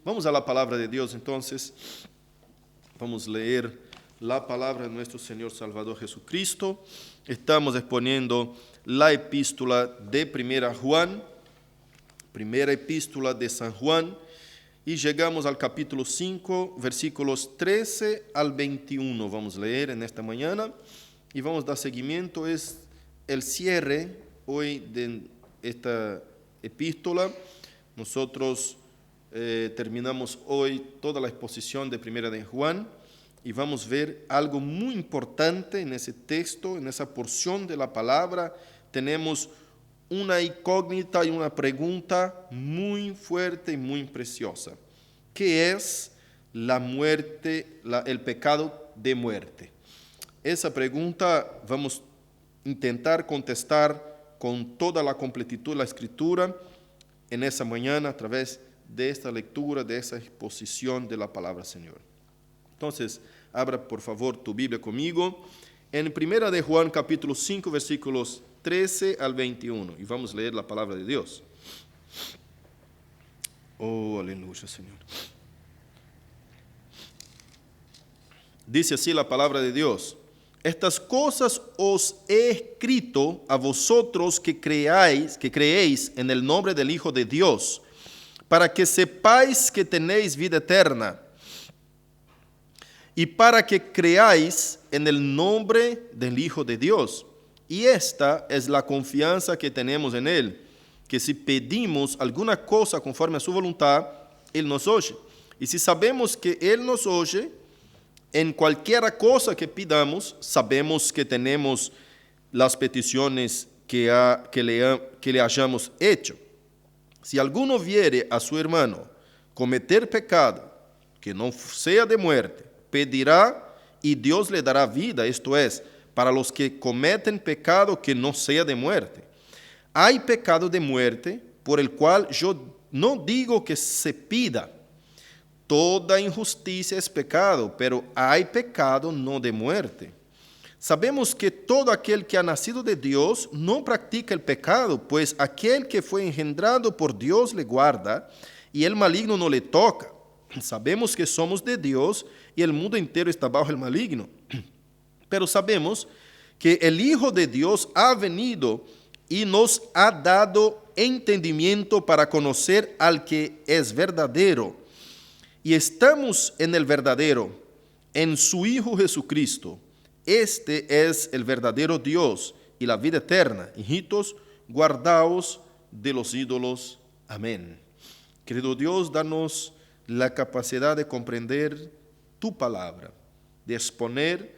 Vamos a la palabra de Dios entonces. Vamos a leer la palabra de nuestro Señor Salvador Jesucristo. Estamos exponiendo la epístola de Primera Juan, primera epístola de San Juan, y llegamos al capítulo 5, versículos 13 al 21. Vamos a leer en esta mañana y vamos a dar seguimiento. Es el cierre hoy de esta epístola. Nosotros terminamos hoy toda la exposición de Primera de Juan y vamos a ver algo muy importante en ese texto, en esa porción de la palabra. Tenemos una incógnita y una pregunta muy fuerte y muy preciosa. ¿Qué es la muerte, el pecado de muerte? Esa pregunta vamos a intentar contestar con toda la completitud de la Escritura en esa mañana a través de esta lectura, de esa exposición de la palabra Señor. Entonces, abra por favor tu Biblia conmigo en Primera de Juan capítulo 5 versículos 13 al 21 y vamos a leer la palabra de Dios. Oh, aleluya, Señor. Dice así la palabra de Dios: estas cosas os he escrito a vosotros que creéis en el nombre del Hijo de Dios, para que sepáis que tenéis vida eterna, y para que creáis en el nombre del Hijo de Dios. Y esta es la confianza que tenemos en Él, que si pedimos alguna cosa conforme a su voluntad, Él nos oye. Y si sabemos que Él nos oye, en cualquier cosa que pidamos, sabemos que tenemos las peticiones que le hayamos hecho. Si alguno viere a su hermano cometer pecado que no sea de muerte, pedirá y Dios le dará vida, esto es, para los que cometen pecado que no sea de muerte. Hay pecado de muerte por el cual yo no digo que se pida. Toda injusticia es pecado, pero hay pecado no de muerte. Sabemos que todo aquel que ha nacido de Dios no practica el pecado, pues aquel que fue engendrado por Dios le guarda y el maligno no le toca. Sabemos que somos de Dios y el mundo entero está bajo el maligno. Pero sabemos que el Hijo de Dios ha venido y nos ha dado entendimiento para conocer al que es verdadero. Y estamos en el verdadero, en su Hijo Jesucristo. Este es el verdadero Dios y la vida eterna. Hijitos, guardaos de los ídolos. Amén. Querido Dios, danos la capacidad de comprender tu palabra, de exponer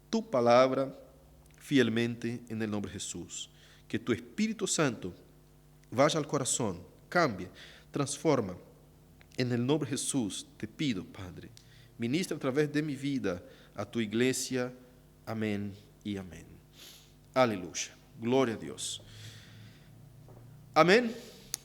tu palabra fielmente en el nombre de Jesús. Que tu Espíritu Santo vaya al corazón, cambie, transforma. En el nombre de Jesús te pido, Padre, ministra a través de mi vida a tu iglesia. Amén y amén. Aleluya. Gloria a Dios. Amén.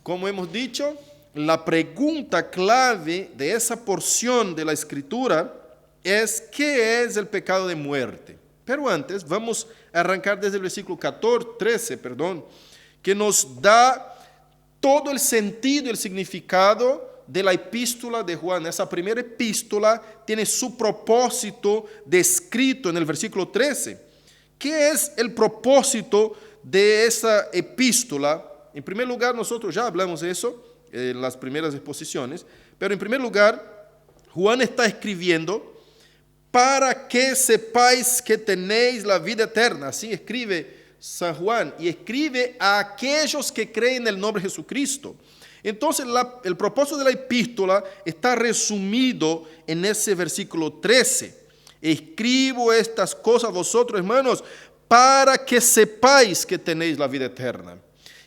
Como hemos dicho, la pregunta clave de esa porción de la Escritura es: ¿qué es el pecado de muerte? Pero antes vamos a arrancar desde el versículo 13, que nos da todo el sentido y el significado de la epístola de Juan. Esa primera epístola tiene su propósito descrito en el versículo 13. ¿Qué es el propósito de esa epístola? En primer lugar, nosotros ya hablamos de eso en las primeras exposiciones, pero en primer lugar, Juan está escribiendo para que sepáis que tenéis la vida eterna. Así escribe San Juan, y escribe a aquellos que creen en el nombre de Jesucristo. Entonces, el propósito de la epístola está resumido en ese versículo 13. Escribo estas cosas a vosotros, hermanos, para que sepáis que tenéis la vida eterna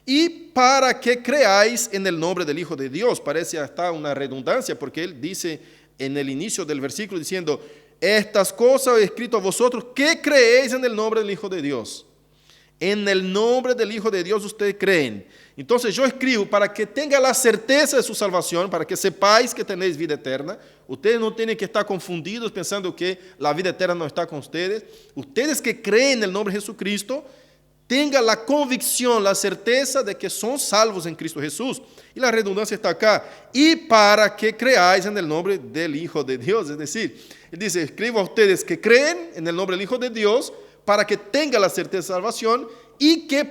y para que creáis en el nombre del Hijo de Dios. Parece hasta una redundancia, porque él dice en el inicio del versículo diciendo: estas cosas he escrito a vosotros que creéis en el nombre del Hijo de Dios. En el nombre del Hijo de Dios ustedes creen. Entonces yo escribo para que tenga la certeza de su salvación, para que sepáis que tenéis vida eterna. Ustedes no tienen que estar confundidos pensando que la vida eterna no está con ustedes. Ustedes que creen en el nombre de Jesucristo tenga la convicción, la certeza de que son salvos en Cristo Jesús. Y la redundancia está acá. Y para que creáis en el nombre del Hijo de Dios. Es decir, él dice, escribo a ustedes que creen en el nombre del Hijo de Dios para que tenga la certeza de salvación y que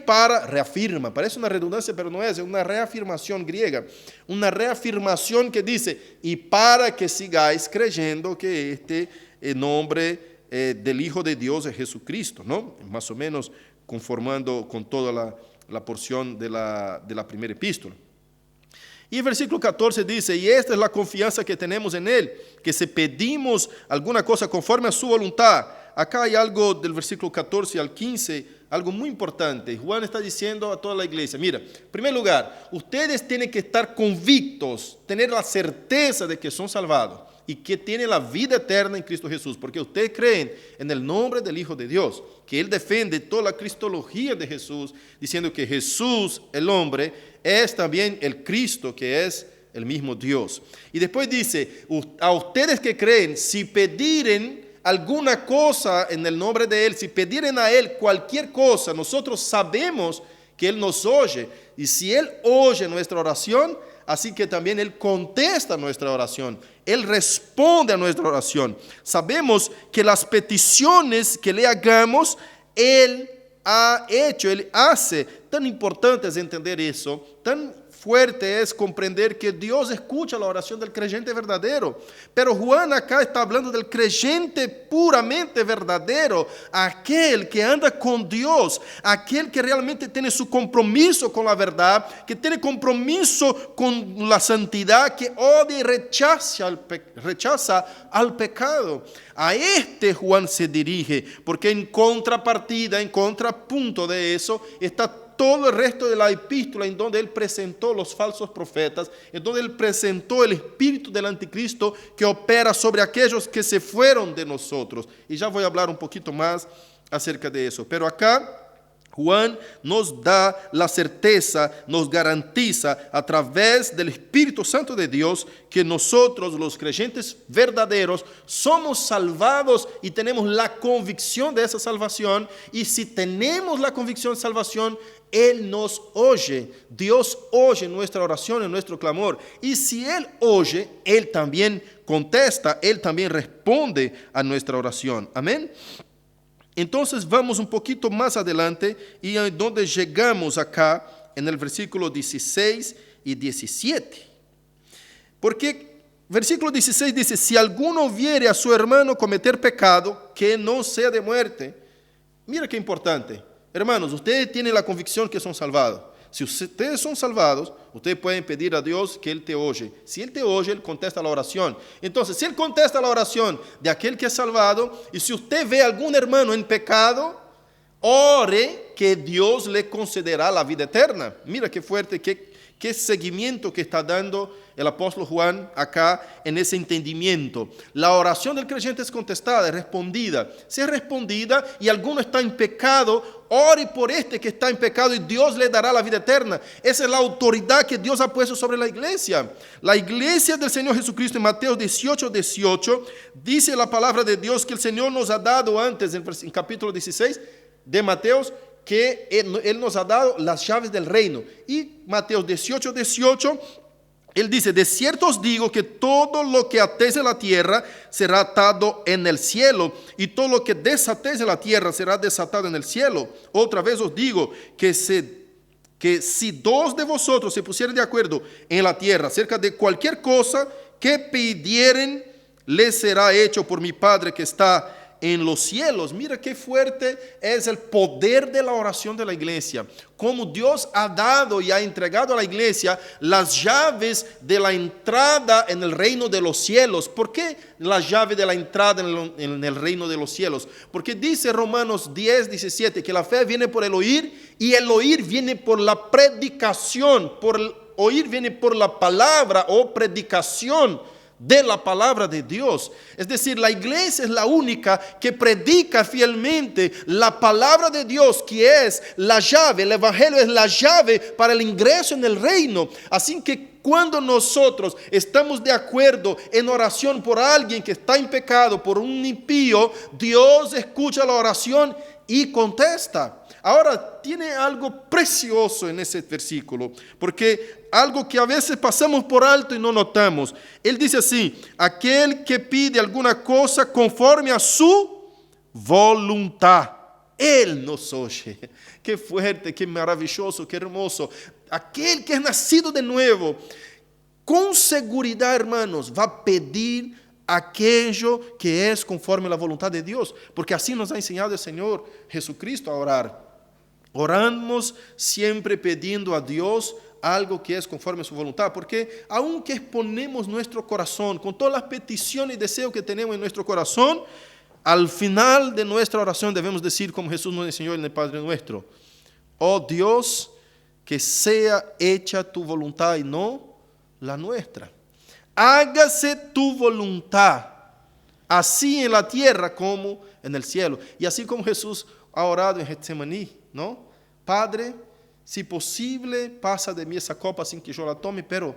reafirma. Parece una redundancia, pero no es una reafirmación griega. Una reafirmación que dice, y para que sigáis creyendo que este nombre del Hijo de Dios es Jesucristo, ¿no? Más o menos conformando con toda la porción de la primera epístola. Y el versículo 14 dice, y esta es la confianza que tenemos en Él, que si pedimos alguna cosa conforme a su voluntad. Acá hay algo del versículo 14 al 15, algo muy importante. Juan está diciendo a toda la iglesia, mira, en primer lugar, ustedes tienen que estar convictos, tener la certeza de que son salvados y que tienen la vida eterna en Cristo Jesús, porque ustedes creen en el nombre del Hijo de Dios, que Él defiende toda la cristología de Jesús, diciendo que Jesús, el hombre, es también el Cristo, que es el mismo Dios. Y después dice, a ustedes que creen, si pediren alguna cosa en el nombre de Él, si pediren a Él cualquier cosa, nosotros sabemos que Él nos oye, y si Él oye nuestra oración, así que también Él contesta nuestra oración, Él responde a nuestra oración. Sabemos que las peticiones que le hagamos, Él ha hecho, Él hace. Tan importante es entender eso, tan fuerte es comprender que Dios escucha la oración del creyente verdadero. Pero Juan acá está hablando del creyente puramente verdadero, aquel que anda con Dios, aquel que realmente tiene su compromiso con la verdad, que tiene compromiso con la santidad, que odia y rechaza al pecado. A este Juan se dirige, porque en contrapartida, en contrapunto de eso, está todo el resto de la epístola en donde él presentó los falsos profetas, en donde él presentó el espíritu del anticristo que opera sobre aquellos que se fueron de nosotros. Y ya voy a hablar un poquito más acerca de eso. Pero acá Juan nos da la certeza, nos garantiza a través del Espíritu Santo de Dios que nosotros, los creyentes verdaderos, somos salvados y tenemos la convicción de esa salvación. Y si tenemos la convicción de salvación, Él nos oye. Dios oye nuestra oración y nuestro clamor. Y si Él oye, Él también contesta, Él también responde a nuestra oración. Amén. Entonces vamos un poquito más adelante y a donde llegamos acá en el versículo 16 y 17. Porque versículo 16 dice, si alguno viere a su hermano cometer pecado, que no sea de muerte. Mira qué importante. Hermanos, ustedes tienen la convicción que son salvados. Si ustedes son salvados, ustedes pueden pedir a Dios que Él te oye. Si Él te oye, Él contesta la oración. Entonces, si Él contesta la oración de aquel que es salvado, y si usted ve a algún hermano en pecado, ore que Dios le concederá la vida eterna. Mira qué fuerte, qué seguimiento que está dando el apóstol Juan acá en ese entendimiento. La oración del creyente es contestada, es respondida. Si es respondida y alguno está en pecado, ore por este que está en pecado y Dios le dará la vida eterna. Esa es la autoridad que Dios ha puesto sobre la iglesia. La iglesia del Señor Jesucristo en Mateo 18:18 dice la palabra de Dios que el Señor nos ha dado antes, en capítulo 16 de Mateo, que Él nos ha dado las llaves del reino. Y Mateo 18:18, Él dice, de cierto os digo que todo lo que atéis en la tierra será atado en el cielo, y todo lo que desatéis en la tierra será desatado en el cielo. Otra vez os digo que si dos de vosotros se pusieren de acuerdo en la tierra acerca de cualquier cosa que pidieren, les será hecho por mi Padre que está en los cielos. Mira qué fuerte es el poder de la oración de la iglesia. Como Dios ha dado y ha entregado a la iglesia las llaves de la entrada en el reino de los cielos. ¿Por qué la llave de la entrada en el reino de los cielos? Porque dice Romanos 10:17 que la fe viene por el oír y el oír viene por la predicación. Por el oír viene por la palabra o predicación de la palabra de Dios. Es decir, la iglesia es la única que predica fielmente la palabra de Dios, que es la llave. El evangelio es la llave para el ingreso en el reino. Así que cuando nosotros estamos de acuerdo en oración por alguien que está en pecado, por un impío, Dios escucha la oración y contesta. Ahora, tiene algo precioso en ese versículo, porque algo que a veces pasamos por alto y no notamos. Él dice así: aquel que pide alguna cosa conforme a su voluntad, Él nos oye. Qué fuerte, qué maravilloso, qué hermoso. Aquel que es nacido de nuevo, con seguridad, hermanos, va a pedir aquello que es conforme a la voluntad de Dios, porque así nos ha enseñado el Señor Jesucristo a orar. Oramos siempre pidiendo a Dios algo que es conforme a su voluntad, porque aunque exponemos nuestro corazón con todas las peticiones y deseos que tenemos en nuestro corazón, al final de nuestra oración debemos decir, como Jesús nos enseñó en el Padre Nuestro: oh Dios, que sea hecha tu voluntad y no la nuestra. Hágase tu voluntad, así en la tierra como en el cielo. Y así como Jesús ha orado en Getsemaní, ¿no? Padre, si posible, pasa de mí esa copa sin que yo la tome, pero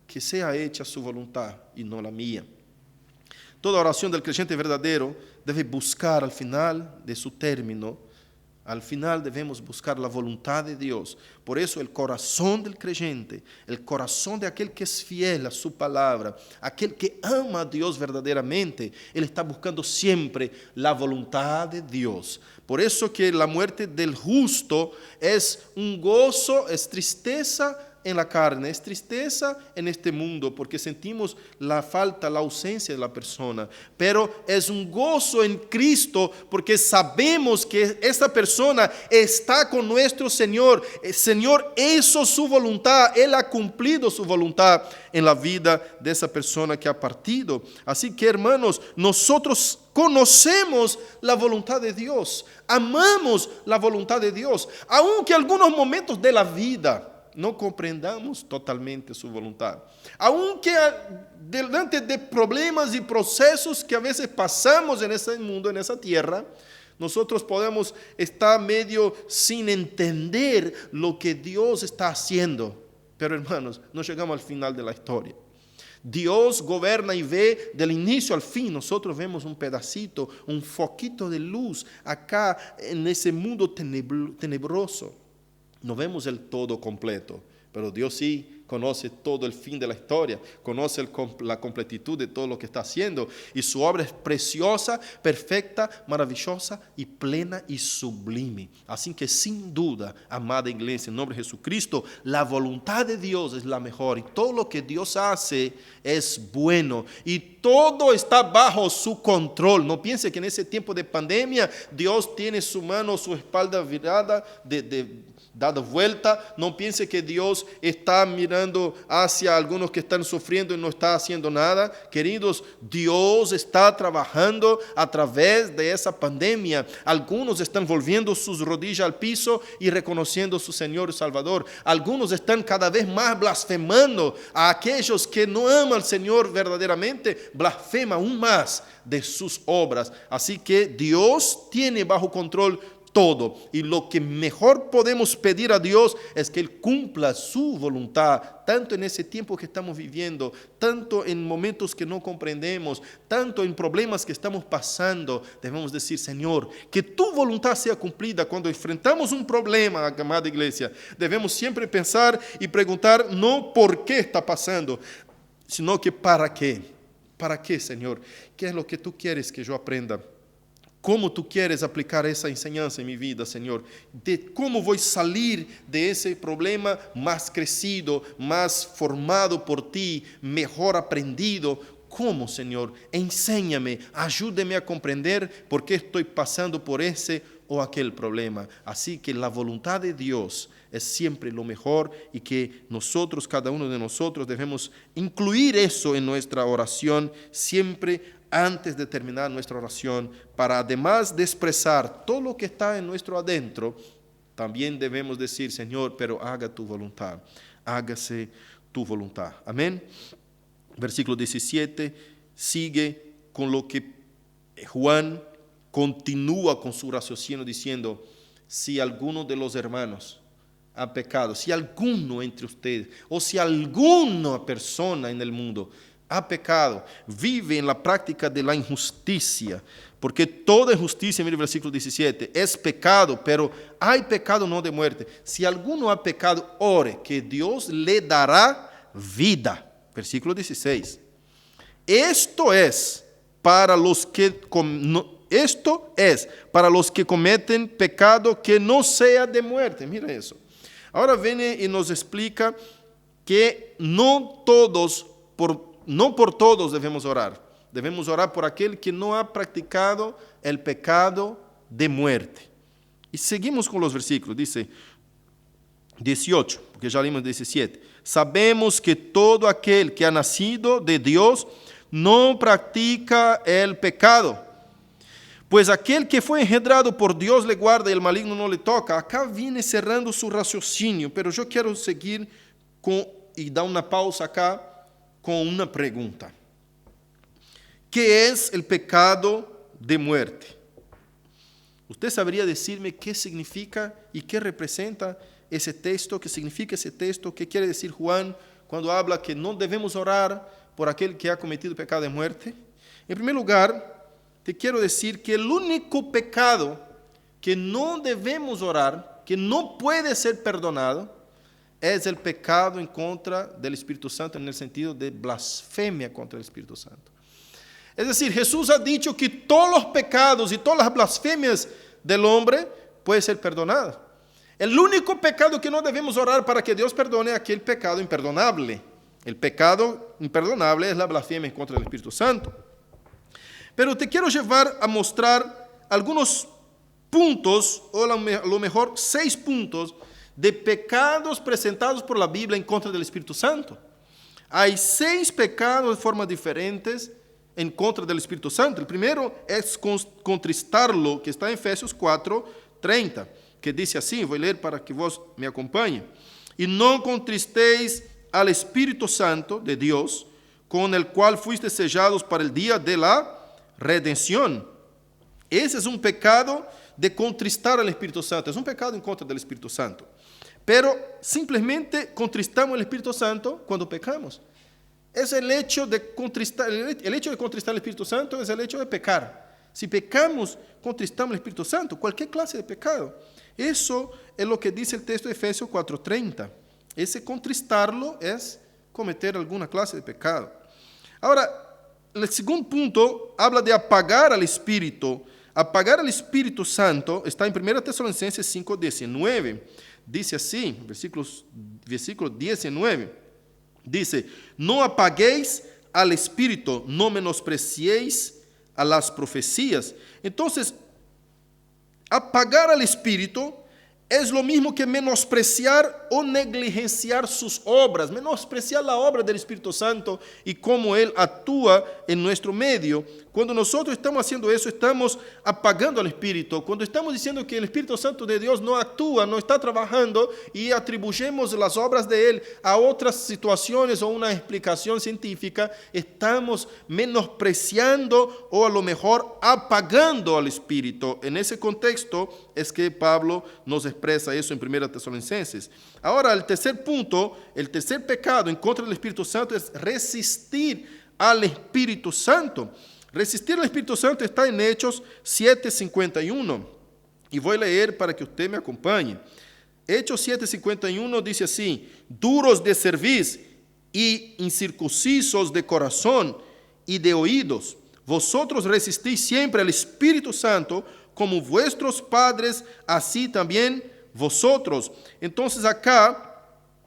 que sea hecha su voluntad y no la mía. Toda oración del creyente verdadero debe buscar al final de su término, al final debemos buscar la voluntad de Dios. Por eso el corazón del creyente, el corazón de aquel que es fiel a su palabra, aquel que ama a Dios verdaderamente, él está buscando siempre la voluntad de Dios. Por eso que la muerte del justo es un gozo, es tristeza en la carne, es tristeza en este mundo, porque sentimos la falta, la ausencia de la persona, pero es un gozo en Cristo, porque sabemos que esta persona está con nuestro Señor. El Señor hizo su voluntad, Él ha cumplido su voluntad en la vida de esa persona que ha partido. Así que, hermanos, nosotros conocemos la voluntad de Dios, amamos la voluntad de Dios, aunque algunos momentos de la vida no comprendamos totalmente su voluntad, aunque delante de problemas y procesos que a veces pasamos en ese mundo, en esa tierra, nosotros podemos estar medio sin entender lo que Dios está haciendo. Pero, hermanos, no llegamos al final de la historia. Dios gobierna y ve del inicio al fin. Nosotros vemos un pedacito, un foquito de luz acá en ese mundo tenebroso. No vemos el todo completo, pero Dios sí conoce todo el fin de la historia, conoce la completitud de todo lo que está haciendo, y su obra es preciosa, perfecta, maravillosa y plena y sublime. Así que sin duda, amada iglesia, en nombre de Jesucristo, la voluntad de Dios es la mejor, y todo lo que Dios hace es bueno, y todo está bajo su control. No piense que en ese tiempo de pandemia Dios tiene su mano, su espalda virada, dada vuelta. No piense que Dios está mirando hacia algunos que están sufriendo y no está haciendo nada. Queridos, Dios está trabajando a través de esa pandemia. Algunos están volviendo sus rodillas al piso y reconociendo a su Señor y Salvador. Algunos están cada vez más blasfemando. A aquellos que no aman al Señor verdaderamente, blasfema aún más de sus obras. Así que Dios tiene bajo control todo, y lo que mejor podemos pedir a Dios es que Él cumpla su voluntad, tanto en ese tiempo que estamos viviendo, tanto en momentos que no comprendemos, tanto en problemas que estamos pasando. Debemos decir: Señor, que tu voluntad sea cumplida. Cuando enfrentamos un problema, amada iglesia, debemos siempre pensar y preguntar no por qué está pasando, sino que para qué. ¿Para qué, Señor? ¿Qué es lo que tú quieres que yo aprenda? ¿Cómo tú quieres aplicar esa enseñanza en mi vida, Señor? De cómo voy a salir de ese problema más crecido, más formado por ti, mejor aprendido. ¿Cómo, Señor? Enséñame, ayúdeme a comprender por qué estoy pasando por ese o aquel problema. Así que la voluntad de Dios es siempre lo mejor, y que nosotros, cada uno de nosotros, debemos incluir eso en nuestra oración siempre antes de terminar nuestra oración, para además de expresar todo lo que está en nuestro adentro, también debemos decir: Señor, pero haga tu voluntad, hágase tu voluntad. Amén. Versículo 17 sigue con lo que Juan continúa con su raciocinio diciendo: si alguno de los hermanos ha pecado, si alguno entre ustedes, o si alguna persona en el mundo ha pecado, vive en la práctica de la injusticia, porque toda injusticia, mire el versículo 17, es pecado, pero hay pecado no de muerte. Si alguno ha pecado, ore, que Dios le dará vida. Versículo 16. Esto es para los que cometen pecado que no sea de muerte. Mira eso. Ahora viene y nos explica que no por todos debemos orar. Debemos orar por aquel que no ha practicado el pecado de muerte. Y seguimos con los versículos. Dice 18, porque ya leímos 17. Sabemos que todo aquel que ha nacido de Dios no practica el pecado, pues aquel que fue engendrado por Dios le guarda y el maligno no le toca. Acá viene cerrando su raciocinio, pero yo quiero seguir y dar una pausa acá con una pregunta. ¿Qué es el pecado de muerte? ¿Usted sabría decirme qué significa y qué representa ese texto? ¿Qué significa ese texto? ¿Qué quiere decir Juan cuando habla que no debemos orar por aquel que ha cometido pecado de muerte? En primer lugar, te quiero decir que el único pecado que no debemos orar, que no puede ser perdonado, es el pecado en contra del Espíritu Santo, en el sentido de blasfemia contra el Espíritu Santo. Es decir, Jesús ha dicho que todos los pecados y todas las blasfemias del hombre pueden ser perdonados. El único pecado que no debemos orar para que Dios perdone es aquel pecado imperdonable. El pecado imperdonable es la blasfemia contra el Espíritu Santo. Pero te quiero llevar a mostrar algunos puntos, o a lo mejor 6 puntos, de pecados presentados por la Biblia en contra del Espíritu Santo. Hay 6 pecados de formas diferentes en contra del Espíritu Santo. El primero es contristarlo, que está en Efesios 4:30, que dice así, voy a leer para que vos me acompañen. Y no contristéis al Espíritu Santo de Dios, con el cual fuiste sellados para el día de la redención. Ese es un pecado de contristar al Espíritu Santo, es un pecado en contra del Espíritu Santo. Pero simplemente contristamos al Espíritu Santo cuando pecamos. Es el hecho de contristar al Espíritu Santo es el hecho de pecar. Si pecamos, contristamos al Espíritu Santo, cualquier clase de pecado. Eso es lo que dice el texto de Efesios 4:30. Ese contristarlo es cometer alguna clase de pecado. Ahora, el segundo punto habla de apagar al Espíritu. Apagar al Espíritu Santo está en 1 Tesalonicenses 5:19. Dice así, versículo 19. Dice, no apaguéis al Espíritu, no menospreciéis a las profecías. Entonces, apagar al Espíritu es lo mismo que menospreciar o negligenciar sus obras, menospreciar la obra del Espíritu Santo y cómo Él actúa en nuestro medio. Cuando nosotros estamos haciendo eso, estamos apagando al Espíritu. Cuando estamos diciendo que el Espíritu Santo de Dios no actúa, no está trabajando y atribuimos las obras de Él a otras situaciones o una explicación científica, estamos menospreciando o a lo mejor apagando al Espíritu. En ese contexto es que Pablo nos expresa eso en 1 Tesalonicenses. Ahora, el tercer punto, el tercer pecado en contra del Espíritu Santo es resistir al Espíritu Santo. Resistir al Espíritu Santo está en Hechos 7:51. Y voy a leer para que usted me acompañe. Hechos 7:51 dice así: duros de cerviz y incircuncisos de corazón y de oídos, vosotros resistís siempre al Espíritu Santo, como vuestros padres, así también vosotros. Entonces acá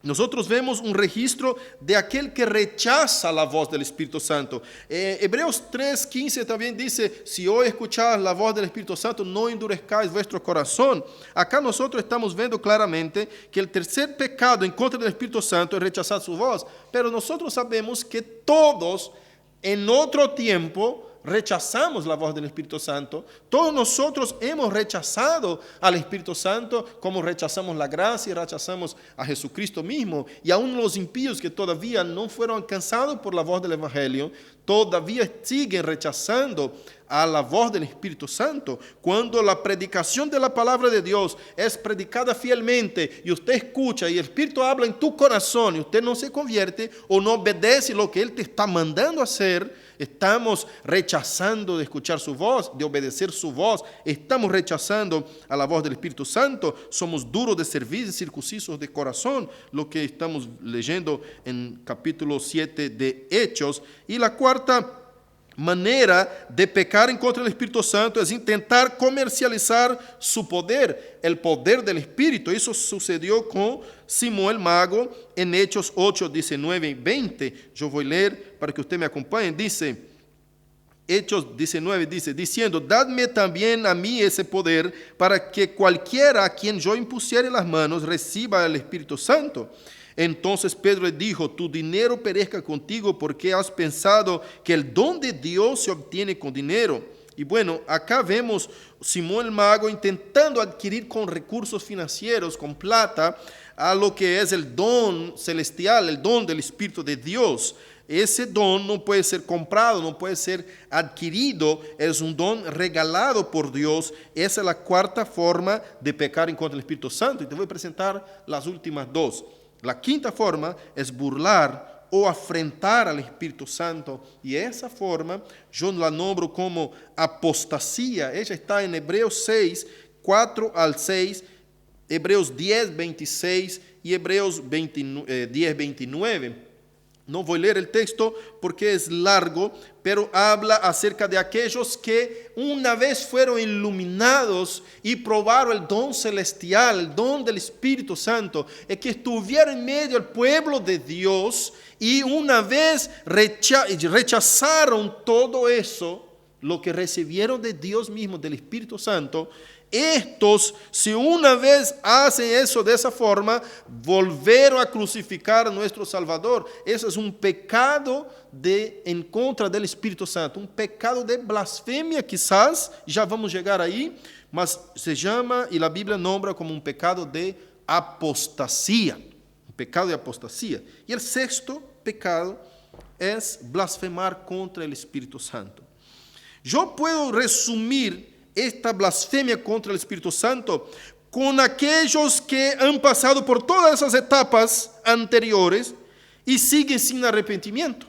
nosotros vemos un registro de aquel que rechaza la voz del Espíritu Santo. Hebreos 3:15 también dice, si hoy escucháis la voz del Espíritu Santo, no endurezcáis vuestro corazón. Acá nosotros estamos viendo claramente que el tercer pecado en contra del Espíritu Santo es rechazar su voz, pero nosotros sabemos que todos en otro tiempo rechazamos la voz del Espíritu Santo. Todos nosotros hemos rechazado al Espíritu Santo, como rechazamos la gracia y rechazamos a Jesucristo mismo. Y aún los impíos que todavía no fueron alcanzados por la voz del Evangelio, todavía siguen rechazando a la voz del Espíritu Santo. Cuando la predicación de la palabra de Dios es predicada fielmente y usted escucha y el Espíritu habla en tu corazón y usted no se convierte o no obedece lo que Él te está mandando hacer, estamos rechazando de escuchar su voz, de obedecer su voz, estamos rechazando a la voz del Espíritu Santo, somos duros de servir, circuncisos de corazón, lo que estamos leyendo en capítulo 7 de Hechos. Y la cuarta manera de pecar en contra del Espíritu Santo es intentar comercializar su poder, el poder del Espíritu. Eso sucedió con Simón el Mago en Hechos 8, 19 y 20. Yo voy a leer para que usted me acompañe. Dice, Hechos 19, dice, diciendo, dadme también a mí ese poder para que cualquiera a quien yo impusiere las manos reciba el Espíritu Santo. Entonces Pedro le dijo, tu dinero perezca contigo porque has pensado que el don de Dios se obtiene con dinero. Y bueno, acá vemos Simón el Mago intentando adquirir con recursos financieros, con plata, a lo que es el don celestial, el don del Espíritu de Dios. Ese don no puede ser comprado, no puede ser adquirido, es un don regalado por Dios. Esa es la cuarta forma de pecar en contra del Espíritu Santo. Y te voy a presentar las últimas dos. La quinta forma es burlar o afrentar al Espíritu Santo, y esa forma yo la nombro como apostasía. Ella está en Hebreos 6, 4 al 6, Hebreos 10, 26 y Hebreos 10, 29. No voy a leer el texto porque es largo, pero habla acerca de aquellos que una vez fueron iluminados y probaron el don celestial, el don del Espíritu Santo, y que estuvieron en medio del pueblo de Dios y una vez rechazaron todo eso, lo que recibieron de Dios mismo, del Espíritu Santo. Estos, si una vez hacen eso de esa forma, volvieron a crucificar a nuestro Salvador. Eso es un pecado en contra del Espíritu Santo, un pecado de blasfemia quizás, ya vamos a llegar ahí, mas se llama y la Biblia nombra como un pecado de apostasía, un pecado de apostasía. Y el sexto pecado es blasfemar contra el Espíritu Santo. Yo puedo resumir esta blasfemia contra el Espíritu Santo con aquellos que han pasado por todas esas etapas anteriores y siguen sin arrepentimiento.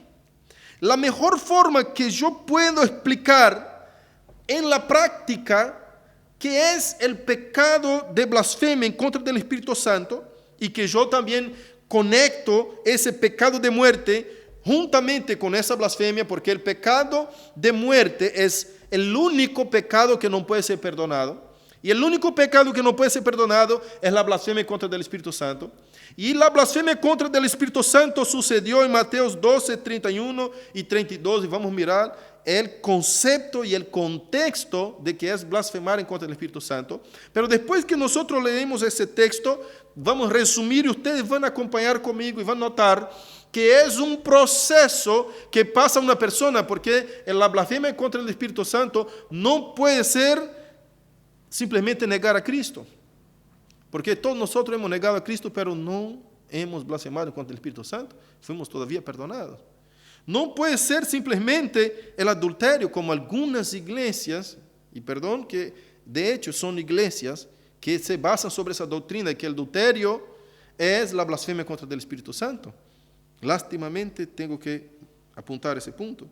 La mejor forma que yo puedo explicar en la práctica qué es el pecado de blasfemia en contra del Espíritu Santo, y que yo también conecto ese pecado de muerte juntamente con esa blasfemia, porque el pecado de muerte es el único pecado que no puede ser perdonado. Y el único pecado que no puede ser perdonado es la blasfemia contra el Espíritu Santo. Y la blasfemia contra el Espíritu Santo sucedió en Mateos 12, 31 y 32. Y vamos a mirar el concepto y el contexto de que es blasfemar en contra del Espíritu Santo. Pero después que nosotros leemos ese texto, vamos a resumir y ustedes van a acompañar conmigo y van a notar que es un proceso que pasa una persona, porque la blasfemia contra el Espíritu Santo no puede ser simplemente negar a Cristo, porque todos nosotros hemos negado a Cristo, pero no hemos blasfemado contra el Espíritu Santo, fuimos todavía perdonados. No puede ser simplemente el adulterio, como algunas iglesias, y perdón, que de hecho son iglesias que se basan sobre esa doctrina de que el adulterio es la blasfemia contra el Espíritu Santo. Lástimamente tengo que apuntar ese punto.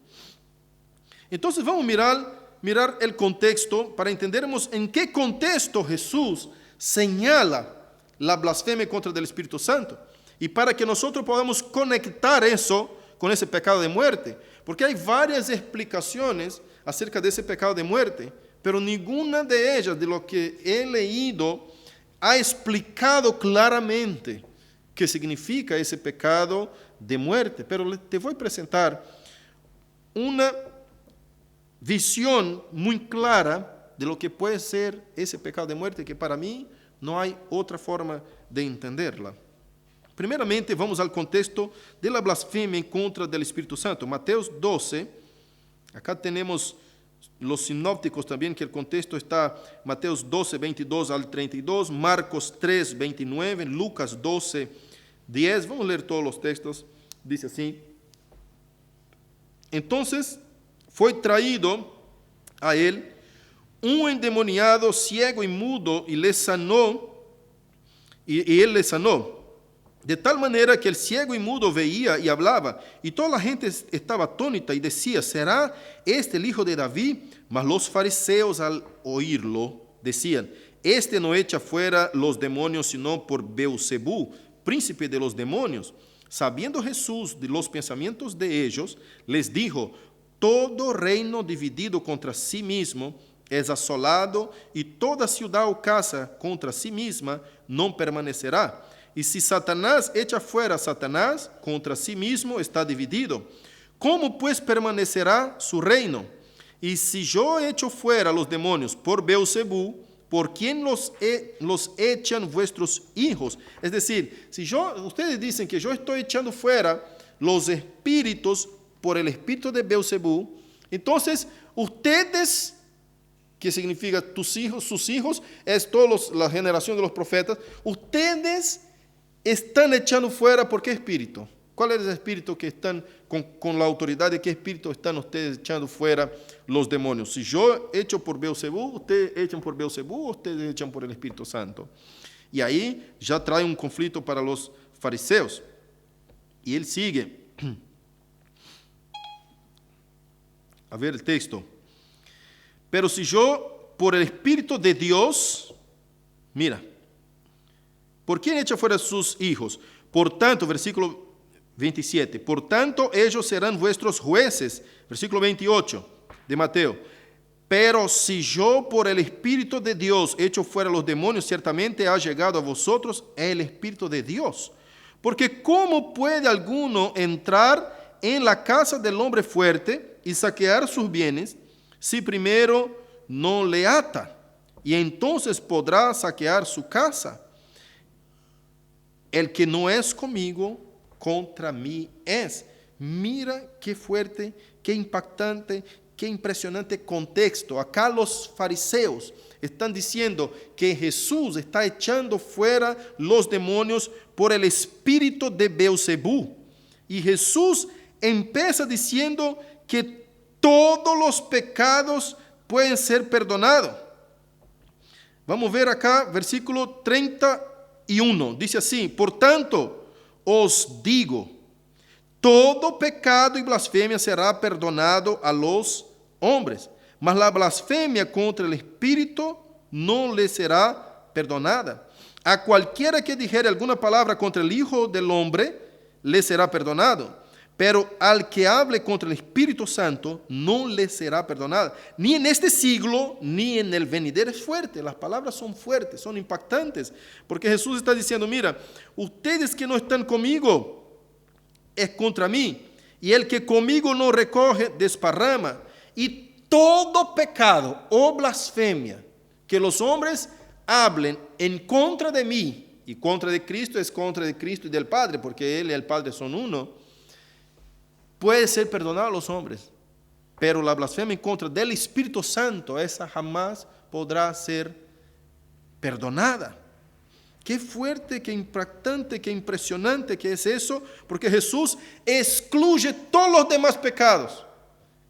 Entonces vamos a mirar el contexto para entendermos en qué contexto Jesús señala la blasfemia contra el Espíritu Santo, y para que nosotros podamos conectar eso con ese pecado de muerte, porque hay varias explicaciones acerca de ese pecado de muerte, pero ninguna de ellas, de lo que he leído, ha explicado claramente qué significa ese pecado de muerte. Pero te voy a presentar una visión muy clara de lo que puede ser ese pecado de muerte, que para mí no hay otra forma de entenderla. Primeramente, vamos al contexto de la blasfemia en contra del Espíritu Santo. Mateos 12, acá tenemos los sinópticos también, que el contexto está Mateos 12, 22 al 32, Marcos 3, 29, Lucas 12, 10. Vamos a leer todos los textos. Dice así: Entonces fue traído a él un endemoniado ciego y mudo y le sanó, y él le sanó. De tal manera que el ciego y mudo veía y hablaba, y toda la gente estaba atónita y decía, ¿será este el hijo de David? Mas los fariseos al oírlo decían, este no echa fuera los demonios sino por Beelzebú, príncipe de los demonios. Sabiendo Jesús de los pensamientos de ellos, les dijo, todo reino dividido contra sí mismo es asolado, y toda ciudad o casa contra sí misma no permanecerá. Y si Satanás echa fuera a Satanás, contra sí mismo está dividido. ¿Cómo pues permanecerá su reino? Y si yo echo fuera los demonios por Beelzebú, ¿por quién los echan vuestros hijos? Es decir, si ustedes dicen que yo estoy echando fuera los espíritus por el espíritu de Beelzebú, entonces ustedes, que significa tus hijos, sus hijos, es toda la generación de los profetas, ustedes están echando fuera, ¿por qué espíritu? ¿Cuál es el espíritu que están, con la autoridad de qué espíritu están ustedes echando fuera los demonios? Si yo echo por Beelzebú, ustedes echan por Beelzebú, ustedes echan por el Espíritu Santo. Y ahí ya trae un conflicto para los fariseos. Y él sigue. A ver el texto. Pero si yo, por el Espíritu de Dios, mira, ¿por quién echa fuera sus hijos? Por tanto, versículo 27, por tanto ellos serán vuestros jueces. Versículo 28 de Mateo. Pero si yo por el Espíritu de Dios echo fuera los demonios, ciertamente ha llegado a vosotros el Espíritu de Dios. Porque ¿cómo puede alguno entrar en la casa del hombre fuerte y saquear sus bienes si primero no le ata? Y entonces podrá saquear su casa. El que no es conmigo, contra mí es. Mira qué fuerte, qué impactante, qué impresionante contexto. Acá los fariseos están diciendo que Jesús está echando fuera los demonios por el espíritu de Beelzebú. Y Jesús empieza diciendo que todos los pecados pueden ser perdonados. Vamos a ver acá, versículo 31. Dice así, por tanto, os digo, todo pecado y blasfemia será perdonado a los hombres, mas la blasfemia contra el Espíritu no le será perdonada. A cualquiera que dijere alguna palabra contra el Hijo del Hombre, le será perdonado, pero al que hable contra el Espíritu Santo, no le será perdonada. Ni en este siglo, ni en el venidero. Es fuerte, las palabras son fuertes, son impactantes, porque Jesús está diciendo, mira, ustedes que no están conmigo, es contra mí, y el que conmigo no recoge, desparrama. Y todo pecado o blasfemia que los hombres hablen en contra de mí, y contra de Cristo es contra de Cristo y del Padre, porque Él y el Padre son uno, puede ser perdonado a los hombres, pero la blasfemia en contra del Espíritu Santo, esa jamás podrá ser perdonada. Qué fuerte, qué impactante, qué impresionante que es eso, porque Jesús excluye todos los demás pecados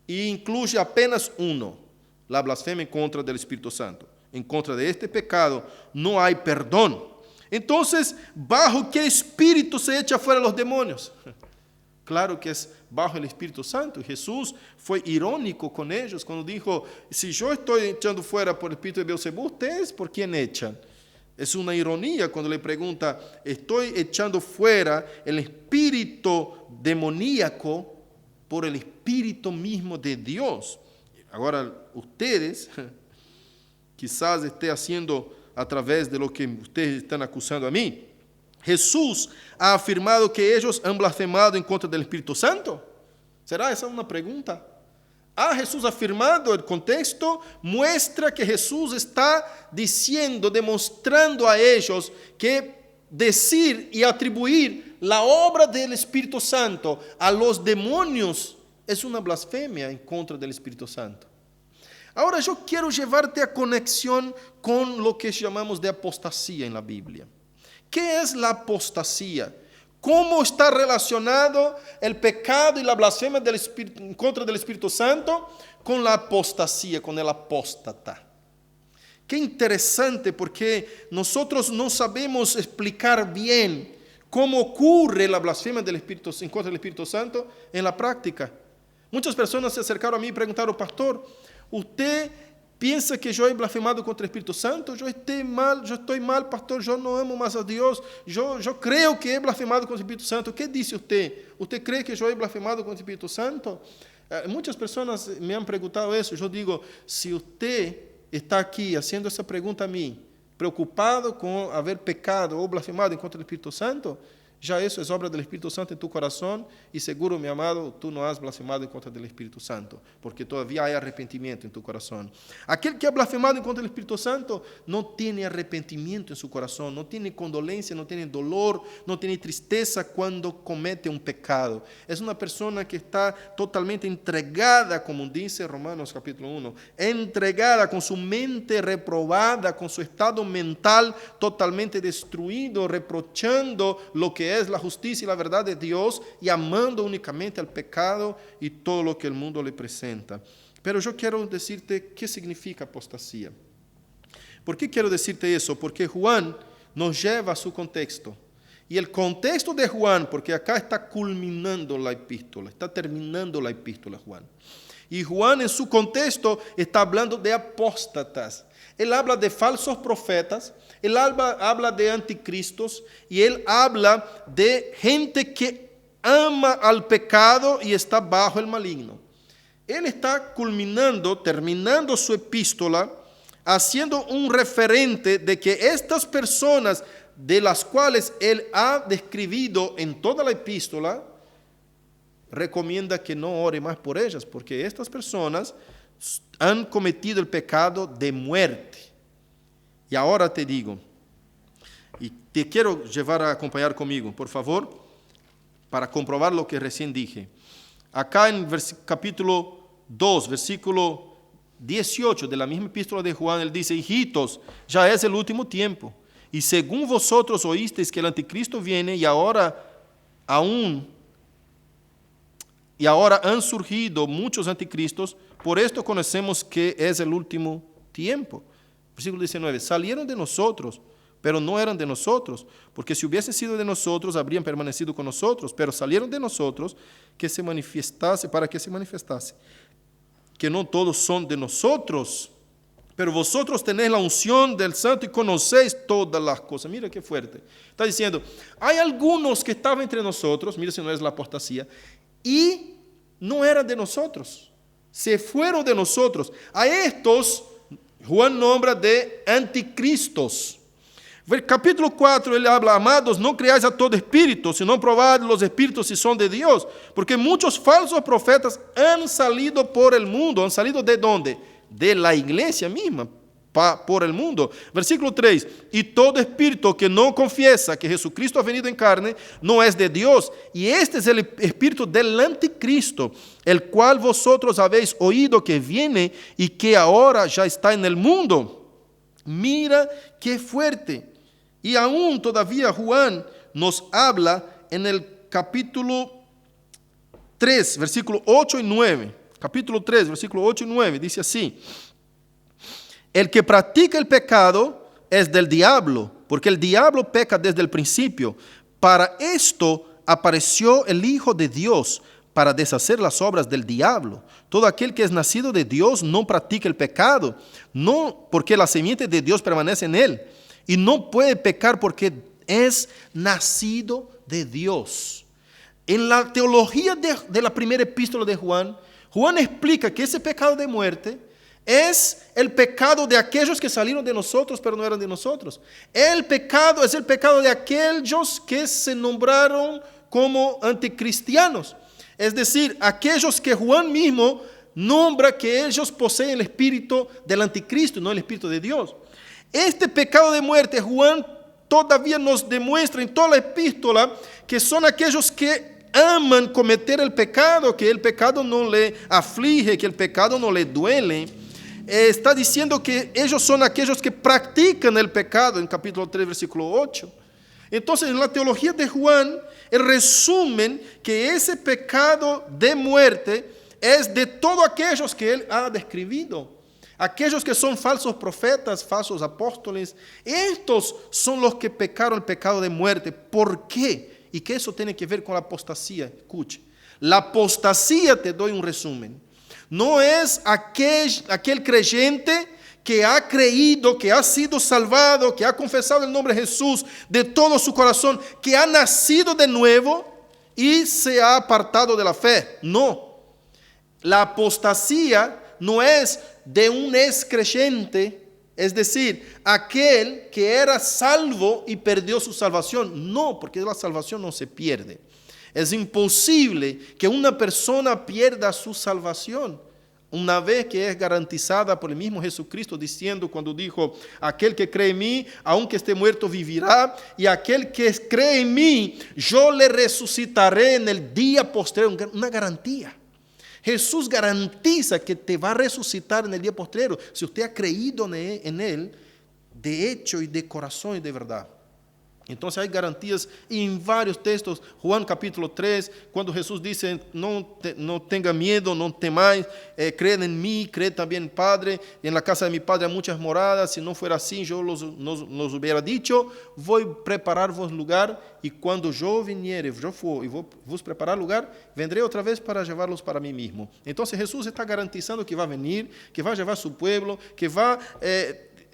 y incluye apenas uno, la blasfemia en contra del Espíritu Santo. En contra de este pecado no hay perdón. Entonces, ¿bajo qué espíritu se echa fuera los demonios? Claro que es bajo el Espíritu Santo. Jesús fue irónico con ellos cuando dijo, si yo estoy echando fuera por el espíritu de Beelzebú, ¿ustedes por quién echan? Es una ironía cuando le pregunta, estoy echando fuera el espíritu demoníaco por el espíritu mismo de Dios. Ahora, ustedes quizás esté haciendo a través de lo que ustedes están acusando a mí. Jesús ha afirmado que ellos han blasfemado en contra del Espíritu Santo. ¿Será esa una pregunta? ¿Ha Jesús afirmado? El contexto muestra que Jesús está diciendo, demostrando a ellos que decir y atribuir la obra del Espíritu Santo a los demonios es una blasfemia en contra del Espíritu Santo. Ahora yo quiero llevarte a conexión con lo que llamamos de apostasía en la Biblia. ¿Qué es la apostasía? ¿Cómo está relacionado el pecado y la blasfemia en contra del Espíritu Santo con la apostasía, con el apóstata? Qué interesante, porque nosotros no sabemos explicar bien cómo ocurre la blasfemia del Espíritu, en contra del Espíritu Santo en la práctica. Muchas personas se acercaron a mí y preguntaron: pastor, ¿usted piensa que yo he blasfemado contra el Espíritu Santo? Yo estoy mal, pastor, yo no amo más a Dios, yo creo que he blasfemado contra el Espíritu Santo. ¿Qué dice usted? ¿Usted cree que yo he blasfemado contra el Espíritu Santo? Muchas personas me han preguntado eso. Yo digo, si usted está aquí haciendo esa pregunta a mí, preocupado con haber pecado o blasfemado en contra del Espíritu Santo, ya eso es obra del Espíritu Santo en tu corazón, y seguro, mi amado, tú no has blasfemado en contra del Espíritu Santo, porque todavía hay arrepentimiento en tu corazón. Aquel que ha blasfemado en contra del Espíritu Santo no tiene arrepentimiento en su corazón, no tiene condolencia, no tiene dolor, no tiene tristeza cuando comete un pecado. Es una persona que está totalmente entregada, como dice Romanos capítulo 1, entregada, con su mente reprobada, con su estado mental totalmente destruido, reprochando lo que es la justicia y la verdad de Dios, y amando únicamente al pecado y todo lo que el mundo le presenta. Pero yo quiero decirte qué significa apostasía. ¿Por qué quiero decirte eso? Porque Juan nos lleva a su contexto. Y el contexto de Juan, porque acá está culminando la epístola, está terminando la epístola Juan. Y Juan en su contexto está hablando de apóstatas. Él habla de falsos profetas, él habla de anticristos, y él habla de gente que ama al pecado y está bajo el maligno. Él está terminando su epístola, haciendo un referente de que estas personas de las cuales él ha describido en toda la epístola, recomienda que no ore más por ellas, porque estas personas han cometido el pecado de muerte. Y ahora te digo, y te quiero llevar a acompañar conmigo, por favor, para comprobar lo que recién dije. Acá en capítulo 2, versículo 18 de la misma epístola de Juan, él dice: hijitos, ya es el último tiempo, y según vosotros oísteis que el anticristo viene, y ahora han surgido muchos anticristos, por esto conocemos que es el último tiempo. Versículo 19, salieron de nosotros, pero no eran de nosotros, porque si hubiesen sido de nosotros, habrían permanecido con nosotros, pero salieron de nosotros para que se manifestase, que no todos son de nosotros, pero vosotros tenéis la unción del Santo y conocéis todas las cosas. Mira qué fuerte. Está diciendo, hay algunos que estaban entre nosotros, mira si no es la apostasía, y no eran de nosotros, se fueron de nosotros. A estos Juan nombra de anticristos. Capítulo 4, él habla: amados, no creáis a todo espíritu, sino probad los espíritus si son de Dios, porque muchos falsos profetas han salido por el mundo. ¿Han salido de dónde? De la iglesia misma, por el mundo. Versículo 3, y todo espíritu que no confiesa que Jesucristo ha venido en carne, no es de Dios, y este es el espíritu del anticristo, el cual vosotros habéis oído que viene y que ahora ya está en el mundo. Mira qué fuerte. Y aún todavía Juan nos habla en el capítulo 3, versículo 8 y 9. Capítulo 3, versículo 8 y 9, dice así: el que practica el pecado es del diablo, porque el diablo peca desde el principio. Para esto apareció el Hijo de Dios, para deshacer las obras del diablo. Todo aquel que es nacido de Dios no practica el pecado, no, porque la simiente de Dios permanece en él, y no puede pecar porque es nacido de Dios. En la teología de la primera epístola de Juan, Juan explica que ese pecado de muerte es el pecado de aquellos que salieron de nosotros, pero no eran de nosotros. El pecado es el pecado de aquellos que se nombraron como anticristianos. Es decir, aquellos que Juan mismo nombra que ellos poseen el espíritu del anticristo, no el espíritu de Dios. Este pecado de muerte, Juan todavía nos demuestra en toda la epístola que son aquellos que aman cometer el pecado, que el pecado no le aflige, que el pecado no le duele. Está diciendo que ellos son aquellos que practican el pecado en capítulo 3, versículo 8. Entonces, en la teología de Juan, el resumen que ese pecado de muerte es de todos aquellos que él ha describido. Aquellos que son falsos profetas, falsos apóstoles, estos son los que pecaron el pecado de muerte. ¿Por qué? Y que eso tiene que ver con la apostasía. Escuche, la apostasía, te doy un resumen, no es aquel creyente que ha creído, que ha sido salvado, que ha confesado el nombre de Jesús de todo su corazón, que ha nacido de nuevo y se ha apartado de la fe. No, la apostasía no es de un excreyente, es decir, aquel que era salvo y perdió su salvación. No, porque la salvación no se pierde. Es imposible que una persona pierda su salvación una vez que es garantizada por el mismo Jesucristo, diciendo cuando dijo: aquel que cree en mí, aunque esté muerto, vivirá, y aquel que cree en mí, yo le resucitaré en el día postrero. Una garantía. Jesús garantiza que te va a resucitar en el día postrero si usted ha creído en Él de hecho y de corazón y de verdad. Entonces hay garantías en varios textos. Juan capítulo 3, cuando Jesús dice: no tenga miedo, no temáis, creed en mí, creed también en Padre. En la casa de mi Padre hay muchas moradas. Si no fuera así, yo nos hubiera dicho: voy a prepararos lugar, y cuando yo viniere, yo for y vos preparar lugar, vendré otra vez para llevarlos para mí mismo. Entonces Jesús está garantizando que va a venir, que va a llevar su pueblo, que va a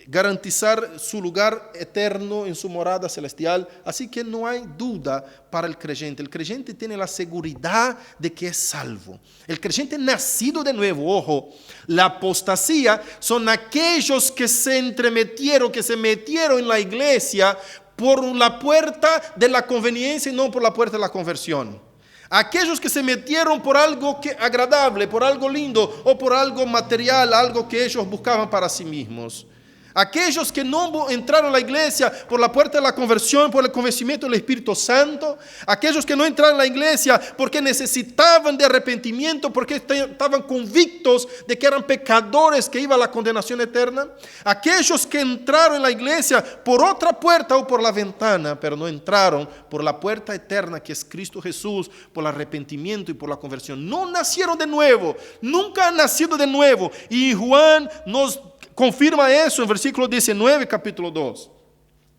garantizar su lugar eterno en su morada celestial. Así que no hay duda para el creyente. El creyente tiene la seguridad de que es salvo. El creyente nacido de nuevo. Ojo, la apostasía son aquellos que se entremetieron, que se metieron en la iglesia por la puerta de la conveniencia y no por la puerta de la conversión. Aquellos que se metieron por algo agradable, por algo lindo o por algo material, algo que ellos buscaban para sí mismos. Aquellos que no entraron a la iglesia por la puerta de la conversión, por el convencimiento del Espíritu Santo. Aquellos que no entraron a la iglesia porque necesitaban de arrepentimiento, porque estaban convictos de que eran pecadores que iban a la condenación eterna. Aquellos que entraron en la iglesia por otra puerta o por la ventana, pero no entraron por la puerta eterna que es Cristo Jesús, por el arrepentimiento y por la conversión. No nacieron de nuevo, nunca han nacido de nuevo. Y Juan nos confirma eso en versículo 19, capítulo 2.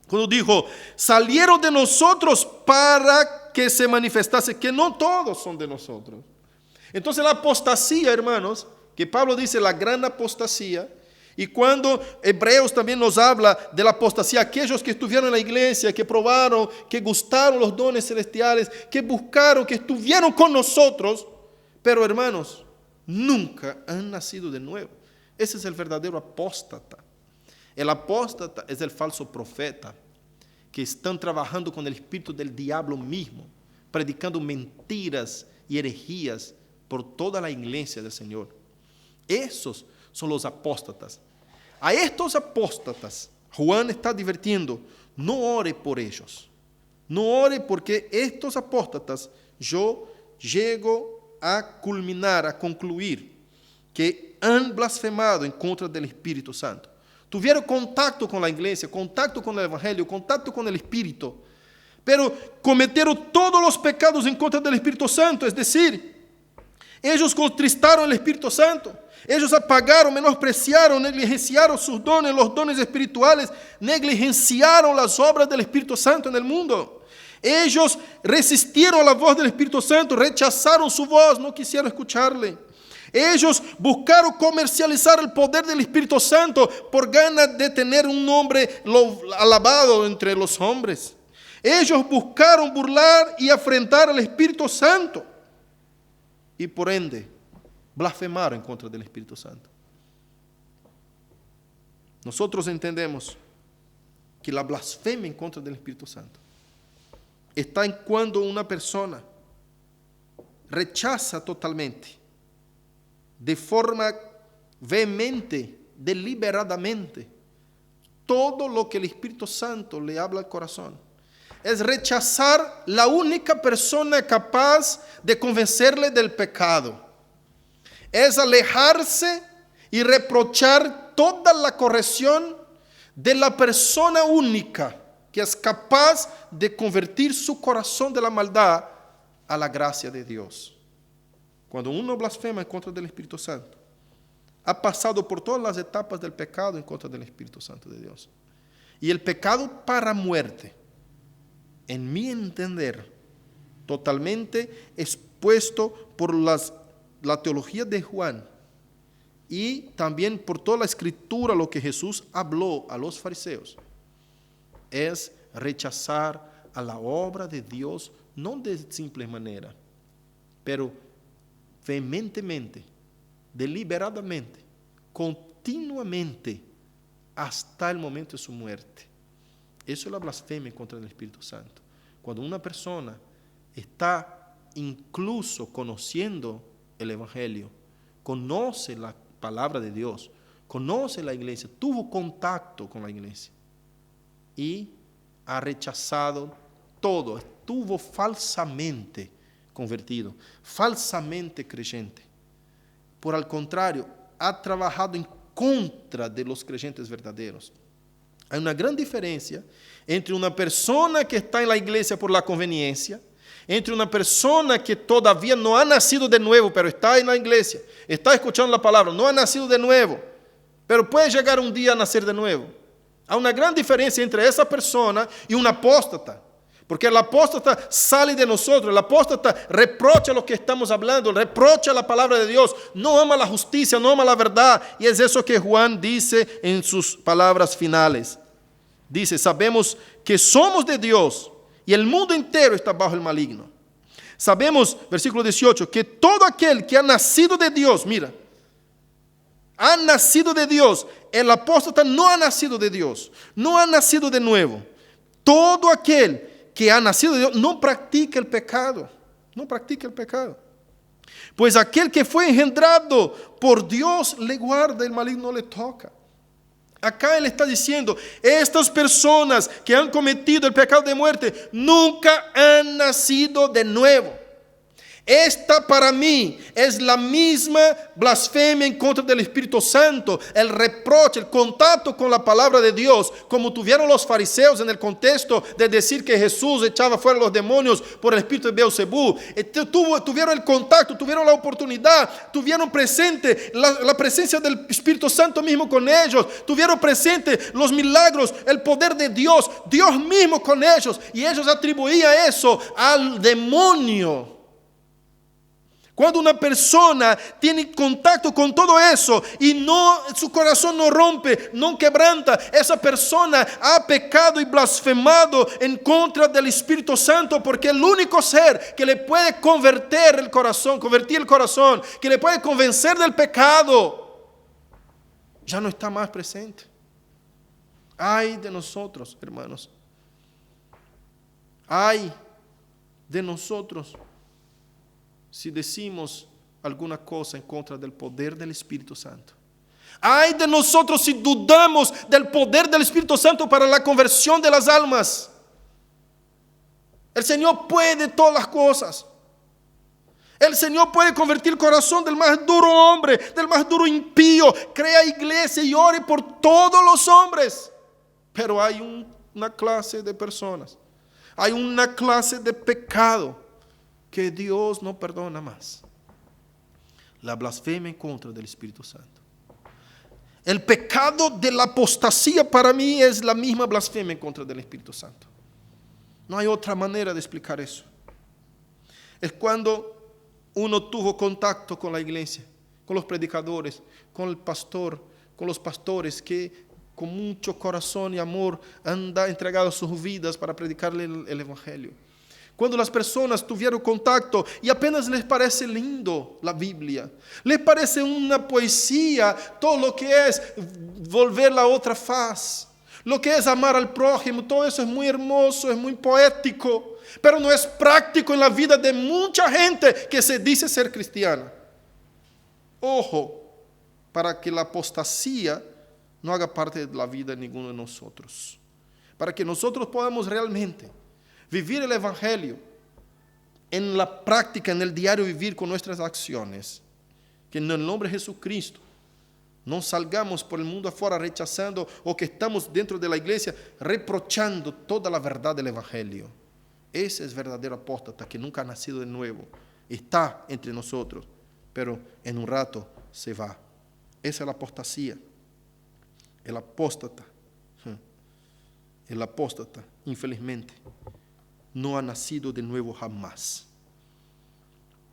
Cuando dijo: salieron de nosotros para que se manifestase que no todos son de nosotros. Entonces la apostasía, hermanos, que Pablo dice la gran apostasía, y cuando Hebreos también nos habla de la apostasía, aquellos que estuvieron en la iglesia, que probaron, que gustaron los dones celestiales, que buscaron, que estuvieron con nosotros, pero hermanos, nunca han nacido de nuevo. Ese es el verdadero apóstata. El apóstata es el falso profeta, que están trabajando con el espíritu del diablo mismo, predicando mentiras y herejías por toda la iglesia del Señor. Esos son los apóstatas. A estos apóstatas, Juan está advirtiendo: no ore por ellos. No ore, porque estos apóstatas yo llego a culminar, a concluir, que han blasfemado en contra del Espíritu Santo. Tuvieron contacto con la iglesia, contacto con el Evangelio, contacto con el Espíritu, pero cometieron todos los pecados en contra del Espíritu Santo. Es decir, ellos contristaron el Espíritu Santo. Ellos apagaron, menospreciaron, negligenciaron sus dones, los dones espirituales, negligenciaron las obras del Espíritu Santo en el mundo. Ellos resistieron a la voz del Espíritu Santo, rechazaron su voz, no quisieron escucharle. Ellos buscaron comercializar el poder del Espíritu Santo por ganas de tener un nombre alabado entre los hombres. Ellos buscaron burlar y afrentar al Espíritu Santo y por ende blasfemaron en contra del Espíritu Santo. Nosotros entendemos que la blasfemia en contra del Espíritu Santo está en cuando una persona rechaza totalmente, de forma vehemente, deliberadamente, todo lo que el Espíritu Santo le habla al corazón. Es rechazar la única persona capaz de convencerle del pecado. Es alejarse y reprochar toda la corrección de la persona única que es capaz de convertir su corazón de la maldad a la gracia de Dios. Cuando uno blasfema en contra del Espíritu Santo, ha pasado por todas las etapas del pecado en contra del Espíritu Santo de Dios. Y el pecado para muerte, en mi entender, totalmente expuesto por la teología de Juan y también por toda la escritura, lo que Jesús habló a los fariseos, es rechazar a la obra de Dios, no de simple manera, pero vehementemente, deliberadamente, continuamente, hasta el momento de su muerte. Eso es la blasfemia contra el Espíritu Santo. Cuando una persona está incluso conociendo el Evangelio, conoce la palabra de Dios, conoce la iglesia, tuvo contacto con la iglesia y ha rechazado todo, estuvo falsamente convertido, falsamente creyente. Por el contrario, ha trabajado en contra de los creyentes verdaderos. Hay una gran diferencia entre una persona que está en la iglesia por la conveniencia, entre una persona que todavía no ha nacido de nuevo, pero está en la iglesia, está escuchando la palabra, no ha nacido de nuevo, pero puede llegar un día a nacer de nuevo. Hay una gran diferencia entre esa persona y un apóstata, porque el apóstata sale de nosotros, el apóstata reprocha lo que estamos hablando, reprocha la palabra de Dios, no ama la justicia, no ama la verdad, y es eso que Juan dice en sus palabras finales. Dice, sabemos que somos de Dios y el mundo entero está bajo el maligno. Sabemos, versículo 18, que todo aquel que ha nacido de Dios, mira, ha nacido de Dios. El apóstata no ha nacido de Dios, no ha nacido de nuevo. Todo aquel que ha nacido de Dios no practica el pecado, no practica el pecado. Pues aquel que fue engendrado por Dios le guarda, el maligno no le toca. Acá él está diciendo, estas personas que han cometido el pecado de muerte nunca han nacido de nuevo. Esta para mí es la misma blasfemia en contra del Espíritu Santo, el reproche, el contacto con la palabra de Dios, como tuvieron los fariseos en el contexto de decir que Jesús echaba fuera los demonios por el espíritu de Beelzebú. Tuvieron el contacto, tuvieron la oportunidad, tuvieron presente la presencia del Espíritu Santo mismo con ellos, tuvieron presente los milagros, el poder de Dios, Dios mismo con ellos, y ellos atribuían eso al demonio. Cuando una persona tiene contacto con todo eso y su corazón no rompe, no quebranta, esa persona ha pecado y blasfemado en contra del Espíritu Santo, porque el único ser que le puede convertir el corazón, que le puede convencer del pecado, ya no está más presente. Ay de nosotros, hermanos. Ay de nosotros si decimos alguna cosa en contra del poder del Espíritu Santo. Ay de nosotros si dudamos del poder del Espíritu Santo para la conversión de las almas. El Señor puede todas las cosas. El Señor puede convertir el corazón del más duro hombre, del más duro impío. Crea iglesia y ore por todos los hombres. Pero hay una clase de personas, hay una clase de pecado que Dios no perdona más. La blasfemia en contra del Espíritu Santo. El pecado de la apostasía para mí es la misma blasfemia en contra del Espíritu Santo. No hay otra manera de explicar eso. Es cuando uno tuvo contacto con la iglesia, con los predicadores, con el pastor, con los pastores que con mucho corazón y amor han entregado sus vidas para predicarle el Evangelio. Cuando las personas tuvieron contacto y apenas les parece lindo la Biblia, les parece una poesía todo lo que es volver la otra faz, lo que es amar al prójimo, todo eso es muy hermoso, es muy poético, pero no es práctico en la vida de mucha gente que se dice ser cristiana. Ojo, para que la apostasía no haga parte de la vida de ninguno de nosotros, para que nosotros podamos realmente vivir el Evangelio en la práctica, en el diario vivir con nuestras acciones, que en el nombre de Jesucristo No salgamos por el mundo afuera rechazando, o que estamos dentro de la iglesia reprochando toda la verdad del evangelio. Ese es verdadero apóstata que nunca ha nacido de nuevo. Está entre nosotros, pero en un rato se va. Esa es la apostasía. El apóstata, infelizmente, no ha nacido de nuevo jamás.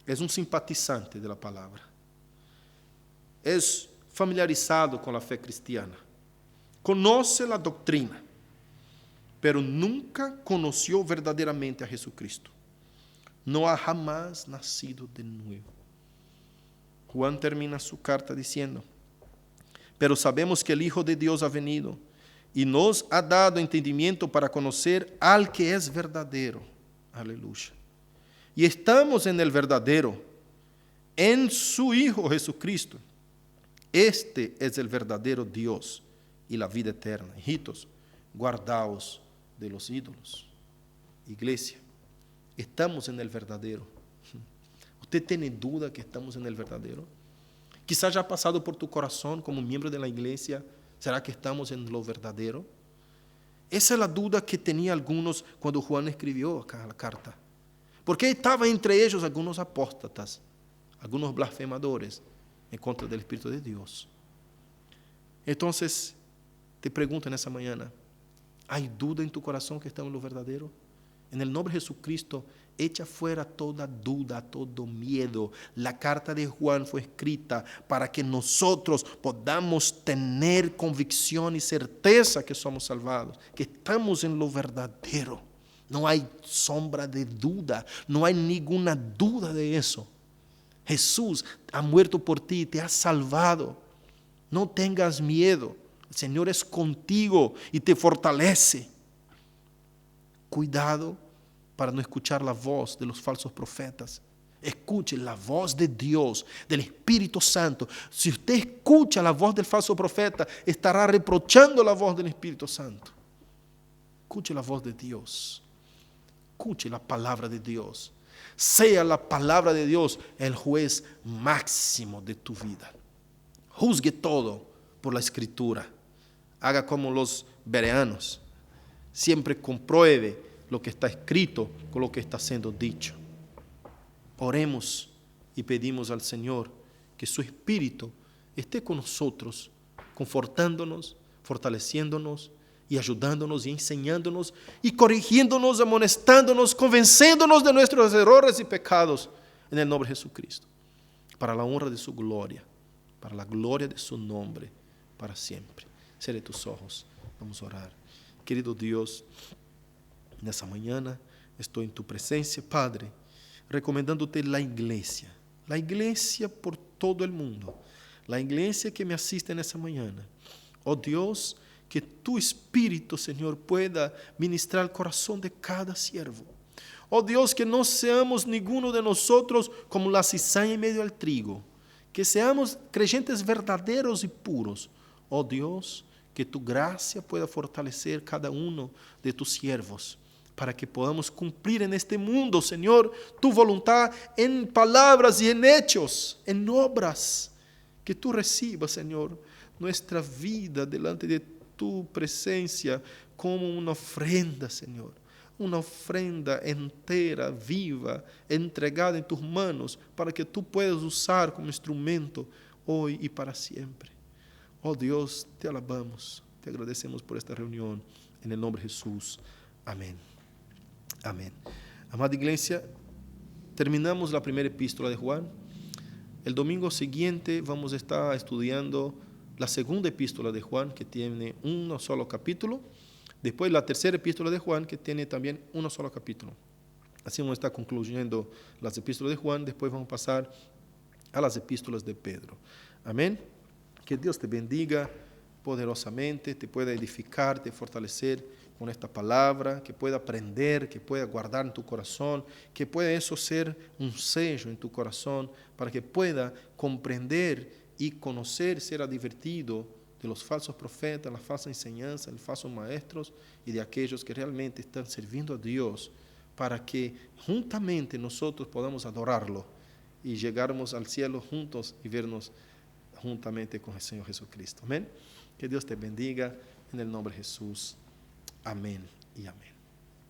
Es un simpatizante de la palabra. Es familiarizado con la fe cristiana. Conoce la doctrina, pero nunca conoció verdaderamente a Jesucristo. No ha jamás nacido de nuevo. Juan termina su carta diciendo: pero sabemos que el Hijo de Dios ha venido y nos ha dado entendimiento para conocer al que es verdadero. Aleluya. Y estamos en el verdadero, en su Hijo Jesucristo. Este es el verdadero Dios y la vida eterna. Hijitos, guardaos de los ídolos. Iglesia, estamos en el verdadero. ¿Usted tiene duda que estamos en el verdadero? Quizás ya ha pasado por tu corazón como miembro de la iglesia. ¿Será que estamos en lo verdadero? Esa es la duda que tenía algunos cuando Juan escribió acá la carta. Porque estaban entre ellos algunos apóstatas, algunos blasfemadores en contra del Espíritu de Dios. Entonces, te pregunto en esa mañana, ¿hay duda en tu corazón que estamos en lo verdadero? En el nombre de Jesucristo, echa fuera toda duda, todo miedo. La carta de Juan fue escrita para que nosotros podamos tener convicción y certeza que somos salvados, que estamos en lo verdadero. No hay sombra de duda, no hay ninguna duda de eso. Jesús ha muerto por ti, te ha salvado. No tengas miedo, el Señor es contigo y te fortalece. Cuidado para no escuchar la voz de los falsos profetas. Escuche la voz de Dios, del Espíritu Santo. Si usted escucha la voz del falso profeta, estará reprochando la voz del Espíritu Santo. Escuche la voz de Dios. Escuche la palabra de Dios. Sea la palabra de Dios el juez máximo de tu vida. Juzgue todo por la Escritura. Haga como los bereanos. Siempre compruebe lo que está escrito con lo que está siendo dicho. Oremos y pedimos al Señor que su Espíritu esté con nosotros, confortándonos, fortaleciéndonos y ayudándonos y enseñándonos y corrigiéndonos, amonestándonos, convenciéndonos de nuestros errores y pecados en el nombre de Jesucristo, para la honra de su gloria, para la gloria de su nombre, para siempre. Cierre tus ojos, vamos a orar. Querido Dios, nessa manhã estou em tu presença, Padre, recomendando-te a igreja por todo o mundo, a igreja que me assiste nessa manhã. Oh Deus, que tu Espírito, Senhor, pueda ministrar o coração de cada siervo. Oh Deus, que não seamos ninguno de nós como la cizaña em meio ao trigo, que seamos creyentes verdadeiros e puros. Oh Deus, que tu gracia pueda fortalecer cada uno de tus siervos, para que podamos cumplir en este mundo, Señor, tu voluntad en palabras y en hechos, en obras. Que tú recibas, Señor, nuestra vida delante de tu presencia como una ofrenda, Señor. Una ofrenda entera, viva, entregada en tus manos, para que tú puedas usar como instrumento hoy y para siempre. Oh Dios, te alabamos, te agradecemos por esta reunión, en el nombre de Jesús. Amén. Amén. Amada iglesia, terminamos la primera epístola de Juan. El domingo siguiente vamos a estar estudiando la segunda epístola de Juan, que tiene un solo capítulo. Después la tercera epístola de Juan, que tiene también un solo capítulo. Así vamos a estar concluyendo las epístolas de Juan. Después vamos a pasar a las epístolas de Pedro. Amén. Que Dios te bendiga poderosamente, te pueda edificar, te fortalecer con esta palabra, que pueda aprender, que pueda guardar en tu corazón, que pueda eso ser un sello en tu corazón, para que pueda comprender y conocer, ser advertido de los falsos profetas, las falsas enseñanzas, de los falsos maestros y de aquellos que realmente están sirviendo a Dios, para que juntamente nosotros podamos adorarlo y llegarmos al cielo juntos y vernos juntamente con el Señor Jesucristo. Amén. Que Dios te bendiga en el nombre de Jesús. Amén y amén.